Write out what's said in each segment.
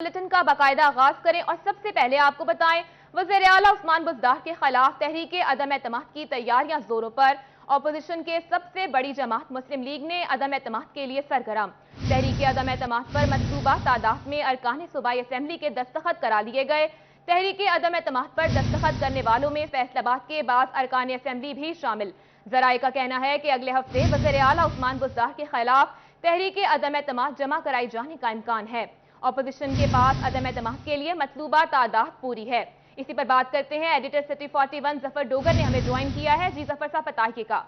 Bulletin का बाकायदा आगाज करें और सबसे पहले आपको बताएं, वज़ीर आला उस्मान बुज़दार के खिलाफ तहरीक अदम एतमाद की तैयारियां जोरों पर। अपोजिशन के सबसे बड़ी जमात मुस्लिम लीग ने अदम एतमाद के लिए सरगर्म। तहरीक अदम एतमाद पर मतलूबा तादाद में अरकान सूबाई असेंबली के दस्तखत करा लिए गए। तहरीक अदम एतमाद पर दस्तखत करने वालों में फैसलाबाद के बाद अरकान असेंबली भी शामिल। जराये का कहना है कि अगले हफ्ते वज़ीर आला उस्मान बुज़दार के खिलाफ तहरीक अदम एतमाद जमा कराई जाने का इम्कान है। अपोजिशन के पास अदम एतमाद के लिए मतलूबा तादाद पूरी है। इसी पर बात करते हैं, एडिटर सिटी 41 जफर डोगर ने हमें ज्वाइन किया है। जी जफर साहब बताइएगा।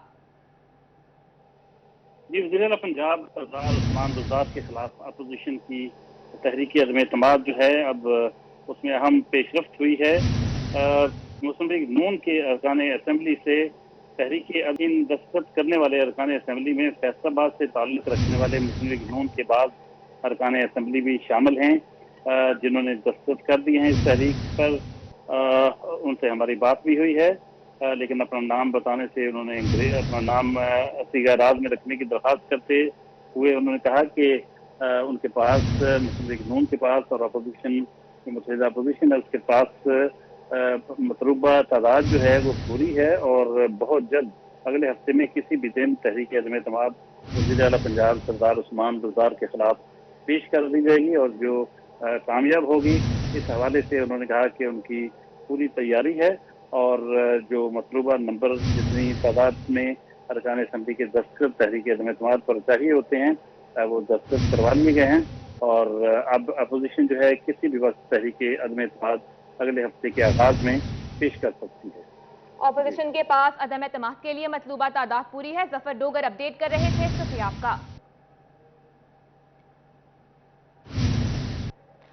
जी, वज़ीर आला पंजाब सरदार उस्मान बुज़दार के खिलाफ अपोजिशन की तहरीक अदम एतमाद जो है अब उसमें अहम पेशरफ्त हुई है। मुस्लिम लीग नून के अरकान असेंबली से तहरीक इन दस्तखत करने वाले अरकान असेंबली में फैसलाबाद से ताल्लुक रखने वाले मुस्लिम लीग नून के बाद अरकान असेंबली भी शामिल हैं, जिन्होंने दस्तखत कर दिए हैं इस तहरीक पर। उनसे हमारी बात भी हुई है, लेकिन अपना नाम बताने से उन्होंने अपना नाम सीगा राज में रखने की दरख्वास्त करते हुए उन्होंने कहा कि उनके पास मुस्लिम लीग नून के पास और अपोजिशन मुतहदा अपोजिशन है उसके पास मतलूबा तादाद जो है वो पूरी है और बहुत जल्द अगले हफ्ते में किसी भी दिन तहरीक अदम एतमाद वज़ीर आला पंजाब सरदार उस्मान बुज़दार के खिलाफ पेश कर दी जाएगी और जो कामयाब होगी। इस हवाले से उन्होंने कहा कि उनकी पूरी तैयारी है और जो मतलूबा नंबर जितनी तादाद में अरकान असेंबली के दस्तखत तहरीक अदम एतमाद पर चाहिए होते हैं वो दस्तखत करवा लिए गए हैं और अब अपोजिशन जो है किसी भी वक्त तहरीक अदम एतमाद अगले हफ्ते के आगाज में पेश कर सकती है। अपोजिशन के पास अदम एतमाद के लिए मतलूबा तादाद पूरी है। जफर डोगर अपडेट कर रहे थे, शुक्रिया आपका।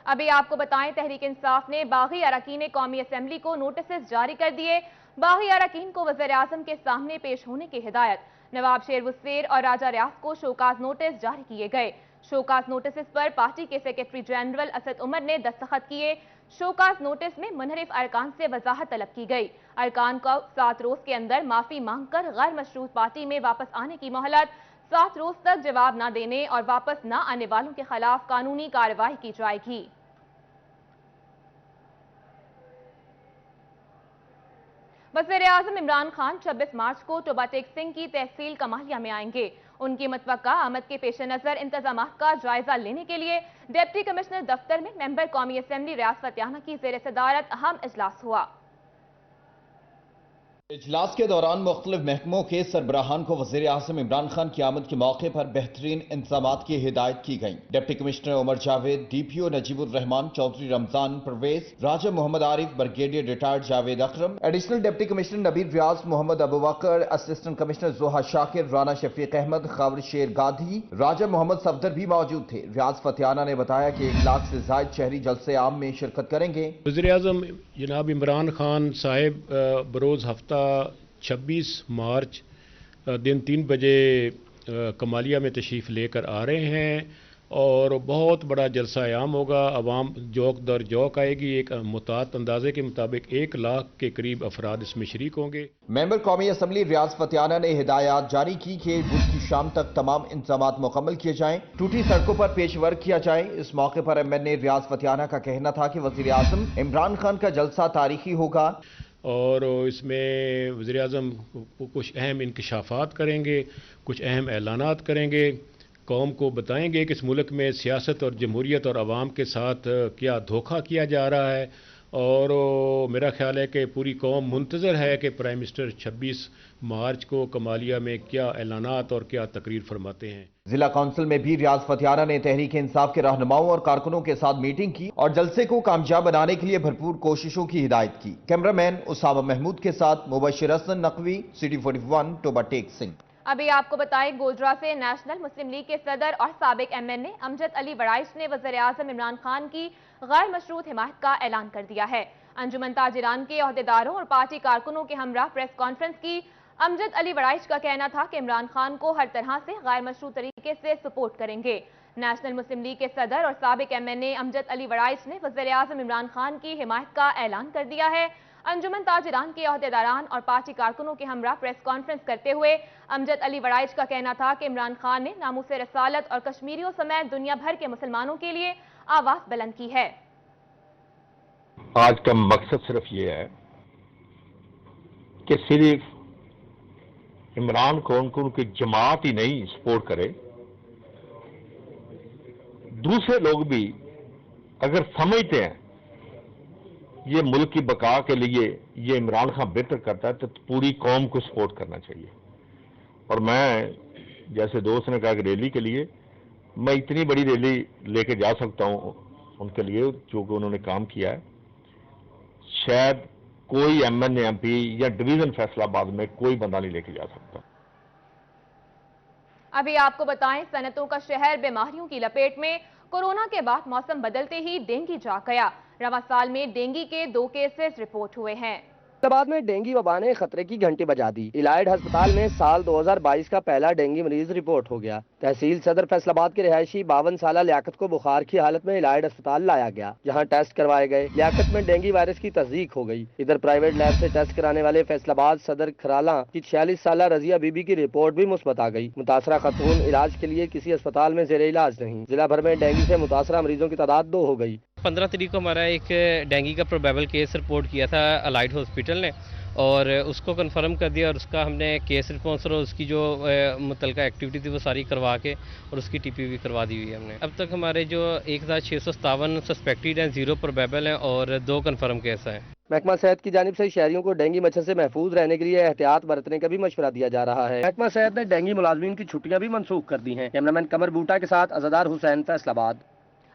अभी आपको बताएं, तहरीक इंसाफ ने बागी अरकान कौमी असेंबली को नोटिस जारी कर दिए। बागी अरकान को वज़ीर आज़म के सामने पेश होने की हिदायत। नवाब शेरवुस्सेर और राजा रियाज को शोकाज नोटिस जारी किए गए। शोकाज नोटिस पर पार्टी के सेक्रेटरी जनरल असद उमर ने दस्तखत किए। शोकाज नोटिस में मुनहरिफ अरकान से वजाहत तलब की गई। अरकान को 7 रोज के अंदर माफी मांगकर गैर मशरूत पार्टी में वापस आने की मोहलत। 7 रोज तक जवाब न देने और वापस न आने वालों के खिलाफ कानूनी कार्रवाई की जाएगी। वज़ीर आज़म इमरान खान 26 मार्च को टोबा टेक सिंह की तहसील कमालिया में आएंगे। उनकी मुतवक्का आमद के पेश नजर इंतजामात का जायजा लेने के लिए डिप्टी कमिश्नर दफ्तर में मेंबर कौमी असेंबली रियाज फतियाना की ज़ेर सदारत अहम इजलास हुआ। इजलास के दौरान मुख्तलिफ महकमों के सरबराहान को वज़ीर आज़म इमरान खान की आमद के मौके पर बेहतरीन इंतजामात की हिदायत की गई। Deputy commissioner Umar Javed, DPO Najibur Rahman, Chaudhry Ramzan Parvez, Raja Mohammad Arif, brigadier retired Javed Akram, additional deputy commissioner Nabeer Riaz, Mohammad Abu Bakar, assistant commissioner Zoha Shakir, Rana Shafiq Ahmad, Khawar शेर गाधी, राजा मोहम्मद सफदर भी मौजूद थे। रियाज फतियाना ने बताया कि 1 लाख से ज्यादा शहरी जलसे आम में शिरकत करेंगे। वज़ीर आज़म जनाब इमरान खान साहिब बरोज़ हफ्ता 26 मार्च दिन 3 बजे कमालिया में तशरीफ़ लेकर आ रहे हैं और बहुत बड़ा जलसा आम होगा। अवाम जौक दर जौक आएगी। एक मुतात अंदाजे के मुताबिक 1 लाख के करीब अफराद इसमें शरीक होंगे। मेंबर कौमी असम्बली रियाज फतियाना ने हिदायत जारी की कि बुध की शाम तक तमाम इंतजाम मुकम्मल किए जाएं, टूटी सड़कों पर पेशवर किया जाए। इस मौके पर MNA रियाज फतियाना का कहना था कि वज़ीर आज़म इमरान खान का जलसा तारीखी होगा और इसमें वज़ीर आज़म कुछ अहम इंकशाफात करेंगे, कुछ अहम ऐलानात करेंगे, कौम को बताएंगे कि इस मुल्क में सियासत और जमहूरियत और आवाम के साथ क्या धोखा किया जा रहा है। और मेरा ख्याल है कि पूरी कौम मुंतज़र है कि प्राइम मिनिस्टर 26 मार्च को कमालिया में क्या ऐलानात और क्या तकरीर फरमाते हैं। जिला काउंसिल में भी रियाज फतियाना ने तहरीक इंसाफ के रहनुमाओं और कारकुनों के साथ मीटिंग की और जलसे को कामयाब बनाने के लिए भरपूर कोशिशों की हिदायत की। कैमरामैन उसामा महमूद के साथ मुबशिर हसन नकवी, सिटी 41, टोबा टेक सिंह। अभी आपको बताएं, गोजरा से नेशनल मुस्लिम लीग के सदर और साबिक MNA अमजद अली वड़ाइश ने वज़ीर आज़म इमरान खान की गैर मशरूत हिमायत का ऐलान कर दिया है। अंजुमन ताजिरान के अहदेदारों और पार्टी कारकुनों के हमरा प्रेस कॉन्फ्रेंस की। अमजद अली वड़ाइश का कहना था कि इमरान खान को हर तरह से गैर मशरूत तरीके से सपोर्ट करेंगे। नेशनल मुस्लिम लीग के सदर और साबिक MNA अमजद अली वड़ाइश ने वज़ीर आज़म इमरान खान की हिमायत का ऐलान कर दिया है। अंजुमन ताजिरान के अहदेदारान और पार्टी कारकुनों के हमरा प्रेस कॉन्फ्रेंस करते हुए अमजद अली वड़ाइश का कहना था कि इमरान खान ने नामूस रसालत और कश्मीरियों समेत दुनिया भर के मुसलमानों के लिए आवाज बुलंद की है। आज का मकसद सिर्फ ये है कि सिर्फ इमरान खान को उनकी जमात ही नहीं सपोर्ट करे, दूसरे लोग भी अगर समझते हैं ये मुल्क की बका के लिए ये इमरान खान बेहतर करता है तो पूरी कौम को सपोर्ट करना चाहिए। और मैं, जैसे दोस्त ने कहा कि रैली के लिए, मैं इतनी बड़ी रैली लेके जा सकता हूं उनके लिए जो कि उन्होंने काम किया है। शायद कोई एमएनए एमपी या डिवीजन फैसलाबाद में कोई बंदा नहीं लेके जा सकता। अभी आपको बताएं, सनतों का शहर बीमारियों की लपेट में। कोरोना के बाद मौसम बदलते ही डेंगू जाग गया। रवां साल में डेंगू के 2 केसेस रिपोर्ट हुए हैं। फैसलाबाद में डेंगू वबा ने खतरे की घंटी बजा दी। इलाइड अस्पताल में साल 2022 का पहला डेंगू मरीज रिपोर्ट हो गया। तहसील सदर फैसलाबाद के रिहायशी 52 साल लियाकत को बुखार की हालत में इलाइड अस्पताल लाया गया, जहां टेस्ट करवाए गए। लियाकत में डेंगू वायरस की तस्दीक हो गई। इधर प्राइवेट लैब से टेस्ट कराने वाले फैसलाबाद सदर खराला की 46 साल रजिया बीबी की रिपोर्ट भी मुस्बत आ गई। मुतासरा खतून इलाज के लिए किसी अस्पताल में जेर इलाज नहीं। जिला भर में डेंगू से मुतासरा मरीजों की तादाद 2 हो गई। 15 तारीख को हमारा एक डेंगू का प्रोबेबल केस रिपोर्ट किया था अलाइड हॉस्पिटल ने, और उसको कंफर्म कर दिया, और उसका हमने केस रिस्पॉन्स और उसकी जो मुतलका एक्टिविटी थी वो सारी करवा के और उसकी टीपी भी करवा दी हुई है हमने। अब तक हमारे जो 1657 सस्पेक्टेड हैं, 0 प्रोबेबल हैं और 2 कंफर्म केस हैं। महकमा सेहत की जानिब से शहरियों को डेंगू मच्छर से महफूज रहने के लिए एहतियात बरतने का भी मशवरा दिया जा रहा है। महकमा सेहत ने डेंगू मुलाजमीन की छुट्टियां भी मनसूख कर दी हैं। कैमरामैन कमर बूटा के साथ अज़ादार हुसैन, फैसलाबाद।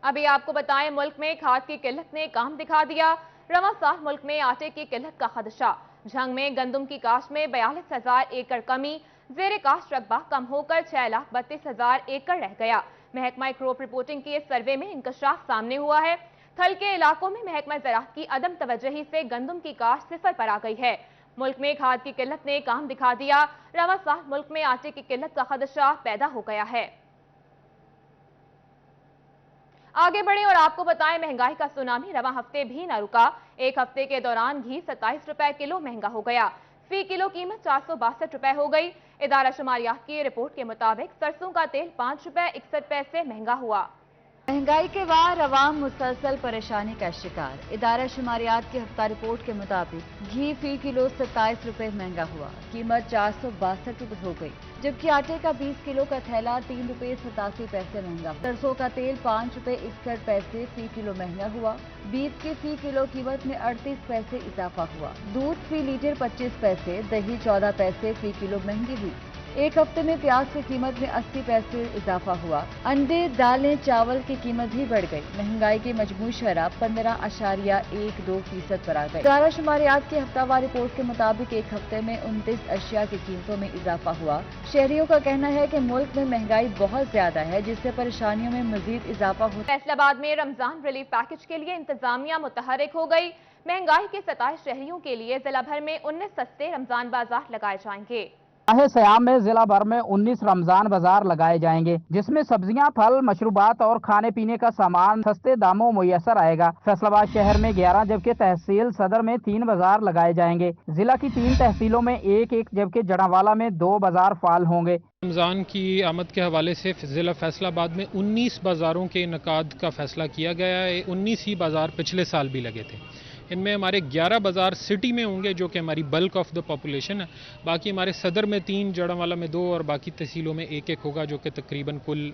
अभी आपको बताएं, मुल्क में खाद की किल्लत ने काम दिखा दिया। रवां साल मुल्क में आटे की किल्लत का खदशा। झंग में गंदम की काश्त में 42,000 एकड़ कमी। जेर काश्त रकबा कम होकर 6,32,000 एकड़ रह गया। महकमा क्रॉप रिपोर्टिंग के सर्वे में इंकशाफ सामने हुआ है। थल के इलाकों में महकमा ज़राअत की अदम तवज्जुही से गंदम की काश्त सिफर पर आ गई है। मुल्क में खाद की किल्लत ने काम दिखा दिया। रवां साल मुल्क में आटे की किल्लत का खदशा पैदा हो गया है। आगे बढ़े और आपको बताएं, महंगाई का सुनामी रवां हफ्ते भी न रुका। एक हफ्ते के दौरान घी 27 रुपए किलो महंगा हो गया। फी किलो कीमत 462 रुपए हो गई। इदारा शुमारियात की रिपोर्ट के मुताबिक सरसों का तेल 5 रुपए 61 पैसे महंगा हुआ। महंगाई के बाद अवाम मुसलसल परेशानी का शिकार। इदारा शुमारियात की हफ्ता रिपोर्ट के मुताबिक घी फी किलो 27 रुपए महंगा हुआ। कीमत 462 रुपए हो गई, जबकि आटे का 20 किलो का थैला 3 रुपए 87 पैसे महंगा हुआ। सरसों का तेल 5 रुपए 61 पैसे फी किलो महंगा हुआ। बीफ की फी किलो कीमत में 38 पैसे इजाफा हुआ। दूध फी लीटर 25 पैसे, दही 14 पैसे फी किलो महंगी हुई। एक हफ्ते में प्याज की कीमत में 80 पैसे इजाफा हुआ। अंडे, दालें, चावल की कीमत भी बढ़ गई। महंगाई की मजमू शरह 15.12% पर आ गई। इदारा शुमारियात की हफ्तावार रिपोर्ट के मुताबिक एक हफ्ते में 29 अशिया की कीमतों में इजाफा हुआ। शहरियों का कहना है कि मुल्क में महंगाई बहुत ज्यादा है, जिससे परेशानियों में मजीद इजाफा हो। फैसलाबाद में रमजान रिलीफ पैकेज के लिए इंतजामिया मुतहरिक हो गई। महंगाई के 27 शहरियों के लिए जिला भर में 19 सस्ते रमजान बाजार लगाए जाएंगे। सयाम में जिला भर में 19 रमजान बाजार लगाए जाएंगे, जिसमें सब्जियां, फल, मशरूबात और खाने पीने का सामान सस्ते दामों मुयसर आएगा। फैसलाबाद शहर में 11 जबकि तहसील सदर में 3 बाजार लगाए जाएंगे। जिला की 3 तहसीलों में 1-1 जबकि जड़ावाला में 2 बाजार फाल होंगे। रमज़ान की आमद के हवाले से ज़िला फैसलाबाद में 19 बाज़ारों के इनकाद का फैसला किया गया है। 19 ही बाज़ार पिछले साल भी लगे थे। इनमें हमारे 11 बाज़ार सिटी में होंगे, जो कि हमारी बल्क ऑफ द पॉपुलेशन है। बाकी हमारे सदर में 3, जड़ावाला में 2 और बाकी तहसीलों में 1-1 होगा, जो कि तकरीबन कुल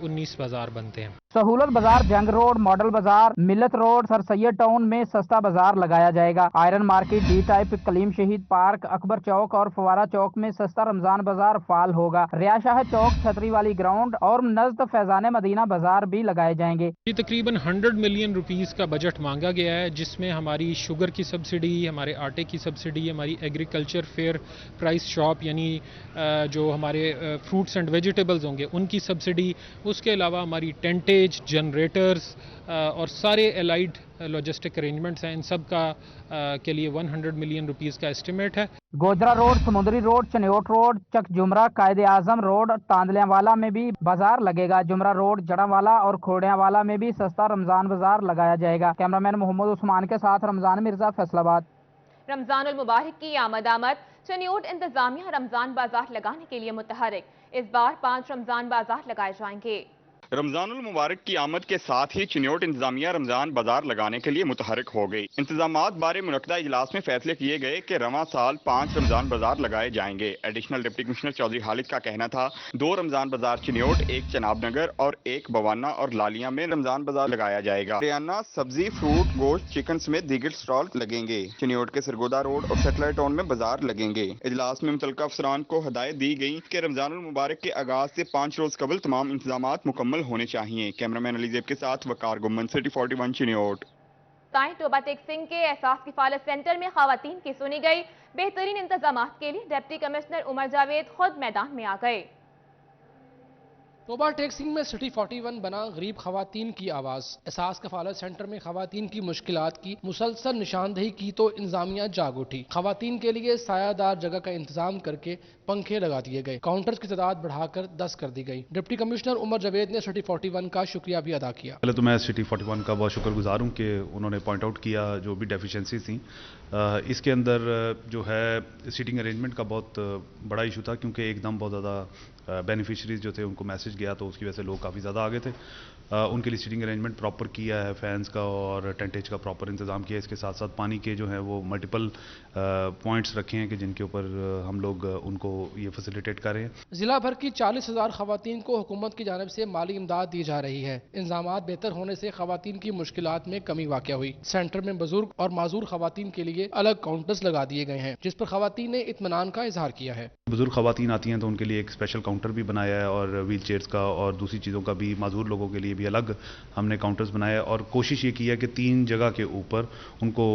19 बाज़ार बनते हैं। सहूलत बाजार, जंग रोड, मॉडल बाजार, मिलत रोड, सर सैयद टाउन में सस्ता बाजार लगाया जाएगा। Iron market, D type, Kaleem Shaheed park, Akbar चौक और फवारा चौक में सस्ता रमजान बाजार फाल होगा। रियाशाह चौक, छतरी वाली ग्राउंड और नज़द फैजान मदीना बाजार भी लगाए जाएंगे। ये तकरीबन 100 मिलियन रुपीस का बजट मांगा गया है, जिसमें हमारी शुगर की सब्सिडी, हमारे आटे की सब्सिडी, हमारी एग्रीकल्चर फेयर प्राइस शॉप यानी जो हमारे फ्रूट्स एंड वेजिटेबल्स होंगे उनकी सब्सिडी, उसके अलावा हमारी टेंटेज, जनरेटर्स और सारे एलाइड लॉजिस्टिक अरेंजमेंट्स हैं। इन सब का के लिए 100 मिलियन रुपीस का एस्टिमेट है। गोजरा रोड, समुद्री रोड, चन्योट रोड, चक जुमरा, कायदे आजम रोड, तांदलियावाला में भी बाजार लगेगा। जुमरा रोड, जड़ावाला और खोड़ियावाला में भी सस्ता रमजान बाजार लगाया जाएगा। कैमरामैन मोहम्मद उस्मान के साथ रमजान मिर्जा, फैसलाबाद। रमजानुल मुबारक की आमद। चन्योट इंतजामिया रमजान बाजार लगाने के लिए मुतहरिक। इस बार 5 रमजान बाजार लगाए जाएंगे। رمضان المبارک کی آمد کے ساتھ ہی چنیوٹ انتظامیہ رمضان بازار لگانے کے لیے متحرک ہو گئی۔ انتظامات بارے منعقدہ اجلاس میں فیصلے کیے گئے کہ رواں سال 5 رمضان بازار لگائے جائیں گے۔ ایڈیشنل ڈپٹی کمشنر چودھری خالد کا کہنا تھا 2 رمضان بازار چنیوٹ، 1 چناب نگر اور 1 بوانا اور لالیاں میں رمضان بازار لگایا جائے گا۔ ریانہ سبزی، فروٹ، گوشت، چکن سمیت دیگر اسٹال لگیں گے۔ چنیوٹ کے سرگودا روڈ اور سیٹلائٹ ٹاؤن میں بازار لگیں گے۔ اجلاس میں متعلقہ افسران کو ہدایت دی گئی کہ رمضان المبارک کے آغاز سے 5 روز قبل تمام انتظامات مکمل ہونے چاہیے۔ کیمرامین علی زیب کے ساتھ وقار گمن، سٹی 41 چنیوٹ۔ ٹوبہ ٹیک سنگھ کے احساس کفالت سینٹر میں خواتین کی سنی گئی۔ بہترین انتظامات کے لیے ڈپٹی کمشنر عمر جاوید خود میدان میں آ گئے۔ ٹوبہ ٹیک سنگھ میں سٹی 41 بنا غریب خواتین کی آواز۔ احساس کفالت سینٹر میں خواتین کی مشکلات کی مسلسل نشاندہی کی تو انتظامیہ جاگ اٹھی۔ خواتین کے لیے سایہ دار جگہ کا انتظام کر کے پنکھے لگا دیے گئے، کاؤنٹرز کی تعداد بڑھا کر 10 کر دی گئی۔ ڈپٹی کمشنر عمر جاوید نے سٹی 41 کا شکریہ بھی ادا کیا۔ پہلے تو میں سٹی 41 کا بہت شکر گزار ہوں کہ انہوں نے پوائنٹ آؤٹ کیا جو بھی ڈیفیشنسی تھیں۔ اس کے اندر جو ہے سیٹنگ ارینجمنٹ کا بہت بڑا ایشو تھا، کیونکہ ایک دم بہت زیادہ بینیفیشریز جو تھے ان کو میسج گیا تو اس کی وجہ سے لوگ کافی زیادہ آگے تھے۔ ان کے لیے سیٹنگ ارینجمنٹ پراپر کیا ہے، فینس کا اور ٹینٹیج کا پراپر انتظام کیا ہے۔ اس کے ساتھ ساتھ پانی کے جو ہیں وہ ملٹیپل پوائنٹس رکھے ہیں کہ جن کے اوپر ہم لوگ ان کو یہ فیسیلیٹیٹ کر رہے ہیں۔ ضلع بھر کی 40,000 خواتین کو حکومت کی جانب سے مالی امداد دی جا رہی ہے۔ انتظامات بہتر ہونے سے خواتین کی مشکلات میں کمی واقع ہوئی۔ سینٹر میں بزرگ اور معذور خواتین کے لیے الگ کاؤنٹرز لگا دیے گئے ہیں، جس پر خواتین نے اطمینان کا اظہار کیا ہے۔ بزرگ خواتین آتی ہیں تو ان کے لیے ایک اسپیشل کاؤنٹر بھی بنایا ہے، اور ویل چیئرز کا اور دوسری چیزوں کا بھی، معذور لوگوں کے لیے بھی الگ ہم نے کاؤنٹرز بنایا، اور کوشش یہ کی ہے کہ 3 جگہ کے اوپر ان کو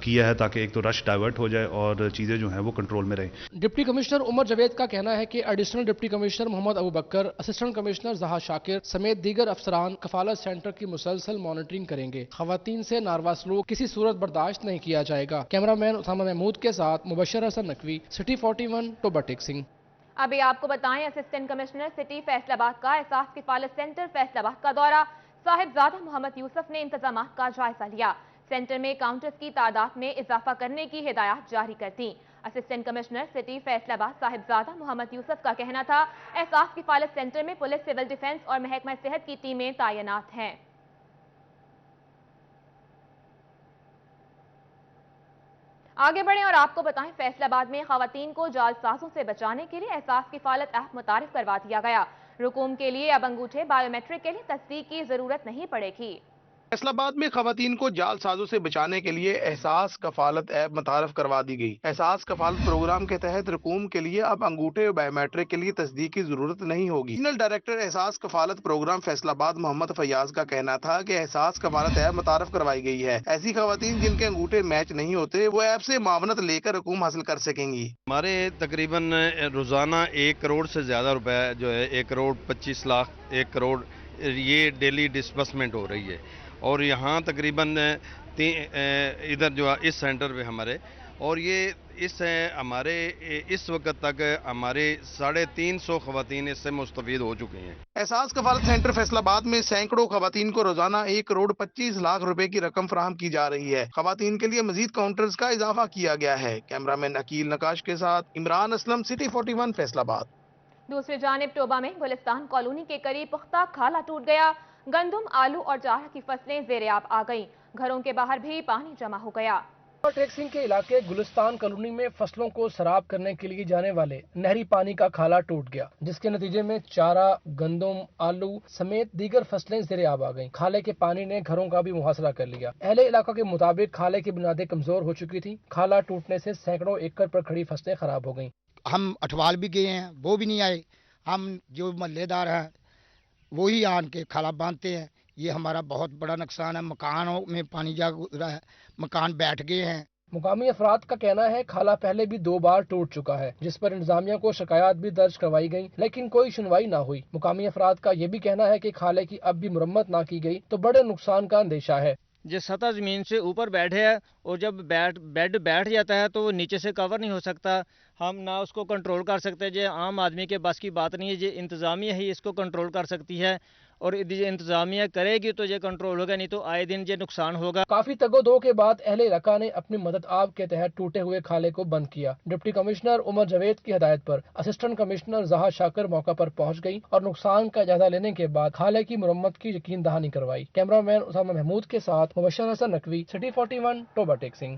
کیا ہے تاکہ ایک تو رش ڈائیورٹ ہو جائے اور چیزیں جو ہیں وہ کنٹرول میں رہیں۔ ڈپٹی کمشنر عمر جاوید کا کہنا ہے کہ ایڈیشنل ڈپٹی کمشنر محمد ابو بکر، اسسٹنٹ کمشنر زہا شاکر سمیت دیگر افسران کفالت سینٹر کی مسلسل مانیٹرنگ کریں گے۔ خواتین سے ناروا سلوک کسی صورت برداشت نہیں کیا جائے گا۔ کیمرامین اسامہ محمود کے ساتھ مبشر حسن نقوی، سٹی 41 ٹوبہ ٹیک سنگھ۔ ابھی آپ کو بتائیں اسسٹنٹ کمشنر سٹی فیصل آباد کا احساس کفالت سینٹر فیصل آباد کا دورہ۔ صاحبزادہ محمد یوسف نے انتظامات کا جائزہ لیا۔ سینٹر میں کاؤنٹرز کی تعداد میں اضافہ کرنے کی ہدایات جاری کر دیں۔ اسسٹنٹ کمشنر سٹی فیصل آباد صاحبزادہ محمد یوسف کا کہنا تھا احساس کفالت سینٹر میں پولیس، سول ڈیفنس اور محکمہ صحت کی ٹیمیں تعینات ہیں۔ آگے بڑھیں اور آپ کو بتائیں فیصل آباد میں خواتین کو جعل سازوں سے بچانے کے لیے احساس کفالت ایپ متعارف کروا دیا گیا۔ رقوم کے لیے اب انگوٹھے بایو میٹرک کے لیے تصدیق کی ضرورت نہیں پڑے گی۔ فیصل آباد میں خواتین کو جعل سازوں سے بچانے کے لیے احساس کفالت ایپ متعارف کروا دی گئی۔ احساس کفالت پروگرام کے تحت رقوم کے لیے اب انگوٹھے اور بایو میٹرک کے لیے تصدیق کی ضرورت نہیں ہوگی۔ ریجنل ڈائریکٹر احساس کفالت پروگرام فیصل آباد محمد فیاض کا کہنا تھا کہ احساس کفالت ایپ متعارف کروائی گئی ہے۔ ایسی خواتین جن کے انگوٹھے میچ نہیں ہوتے وہ ایپ سے معاونت لے کر رقوم حاصل کر سکیں گی۔ ہمارے تقریباً روزانہ 1 کروڑ سے زیادہ روپے جو ہے 1 کروڑ 25 لاکھ 1 کروڑ یہ ڈیلی ڈسبرسمنٹ ہو رہی ہے، اور یہاں تقریباً ادھر جو اس سینٹر پہ ہمارے، اور یہ ہمارے اس وقت تک ہمارے 350 خواتین اس سے مستفید ہو چکے ہیں۔ احساس کفالت سینٹر فیصل آباد میں سینکڑوں خواتین کو روزانہ 1 کروڑ 25 لاکھ روپے کی رقم فراہم کی جا رہی ہے۔ خواتین کے لیے مزید کاؤنٹرز کا اضافہ کیا گیا ہے۔ کیمرامین عقیل نقاش کے ساتھ عمران اسلم، سٹی 41 فیصل آباد۔ دوسری جانب ٹوبہ میں گلستان کالونی کے قریب پختہ کھالا ٹوٹ گیا۔ گندم، آلو اور جار کی فصلیں زیر آب آ گئیں۔ گھروں کے باہر بھی پانی جمع ہو گیا۔ ٹوبہ ٹیک سنگھ کے علاقے گلستان کالونی میں فصلوں کو سیراب کرنے کے لیے جانے والے نہری پانی کا کھالا ٹوٹ گیا، جس کے نتیجے میں چارہ، گندم، آلو سمیت دیگر فصلیں زیر آب آ گئیں۔ کھالے کے پانی نے گھروں کا بھی محاصرہ کر لیا۔ اہل علاقہ کے مطابق کھالے کی بنیادیں کمزور ہو چکی تھیں۔ کھالا ٹوٹنے سے سینکڑوں ایکڑ پر کھڑی فصلیں خراب ہو گئیں۔ ہم اٹھوال بھی گئے ہیں، وہ بھی نہیں آئے۔ ہم جو محلے دار ہیں وہی آن کے کھالا باندھتے ہیں۔ یہ ہمارا بہت بڑا نقصان ہے۔ مکانوں میں پانی جا گزرا ہے، مکان بیٹھ گئے ہیں۔ مقامی افراد کا کہنا ہے کھالا پہلے بھی 2 بار ٹوٹ چکا ہے، جس پر انتظامیہ کو شکایات بھی درج کروائی گئی، لیکن کوئی سنوائی نہ ہوئی۔ مقامی افراد کا یہ بھی کہنا ہے کہ کھالے کی اب بھی مرمت نہ کی گئی تو بڑے نقصان کا اندیشہ ہے۔ جو سطح زمین سے اوپر بیٹھے ہے اور جب بیڈ بیٹھ جاتا ہے تو وہ نیچے سے کور نہیں ہو سکتا، ہم نہ اس کو کنٹرول کر سکتے۔ جو عام آدمی کے بس کی بات نہیں ہے، جو انتظامیہ ہی اس کو کنٹرول کر سکتی ہے، اور یہ انتظامیہ کرے گی تو یہ کنٹرول ہوگا, نہیں تو آئے دن یہ نقصان ہوگا. کافی تگودو کے بعد اہل علاقہ نے اپنی مدد آب کے تحت ٹوٹے ہوئے کھالے کو بند کیا. ڈپٹی کمشنر عمر جاوید کی ہدایت پر اسسٹنٹ کمشنر زہا شاکر موقع پر پہنچ گئی اور نقصان کا جائزہ لینے کے بعد کھالے کی مرمت کی یقین دہانی کروائی. کیمرہ مین اسامہ محمود کے ساتھ مبشر حسن نقوی, سٹی 41, ٹوبہ ٹیک سنگھ.